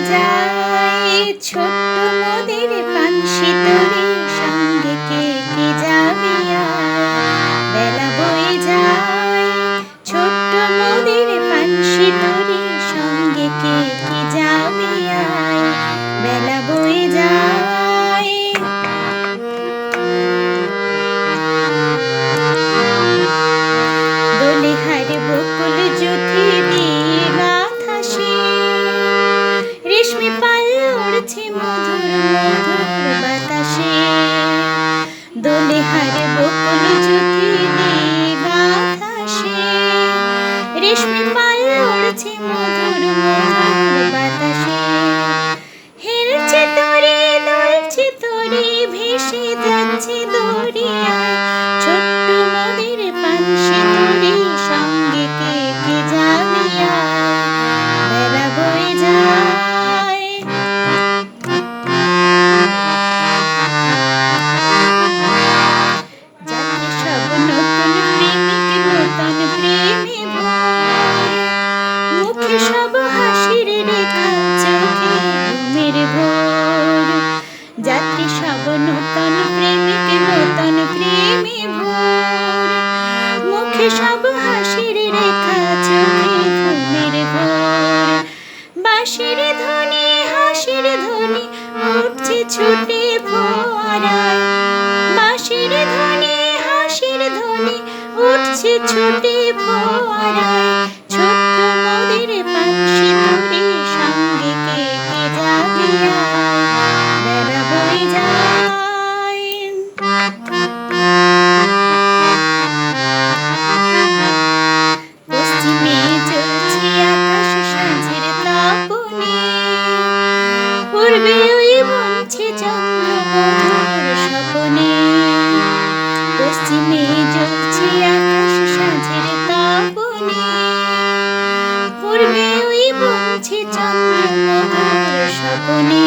যায় ছোট্ট মোদের পানসি তরি সঙ্গে কে কে যাবে বেলা বয়ে যায় ছোট্ট মোদের পানসি তরি সঙ্গে কে কে যাবে বেলা বয়ে যায় দোলে হারে বকুল জুথি দিয়ে গাথা সে রেশমি পাল্লা উড়ছে মধুর মধুর বাতাসে দোলে হারে বকুল জুথি দিয়ে গাথা সে রেশমি পাল্লা উড়ছে মধুর মধুর বাতাসে হেলছে তরি দুলছে তরি ভেসে যাচ্ছে দরিয়ায় ছোট্ট মোদের পানসি তরি সঙ্গে কে কে যাবে বেলা বয়ে যায় যাত্রী সব নতুন প্রেমিক নতুন প্রেমে ভোর মুখে সব হাসির রেখা চোখে ঘুমের ভোর যাত্রী সব নতুন প্রেমিক নতুন প্রেমে ভোর মুখে সব হাসির রেখা চোখে ঘুমের ভোর বাঁশির ধ্বনি হাসির ধ্বনি উঠছে ছুটে ফোয়ারায় বাঁশির ধ্বনি হাসির ধ্বনি উঠছে ছুটে ফোয়ারায় ছোট্ট মোদের পানসি তরি সঙ্গে কে কে যাবে বেলা বয়ে যায় পশ্চিমে জ্বলছে আকাশ সাঁঝের তাপনে পূর্বে ওই বুনছে চন্দ্র মধুর স্বপনে পশ্চিমে জ্বলছে আকাশ সাঁঝের তাপনে পূর্বে ওই বুনছে চন্দ্র মধুর স্বপনে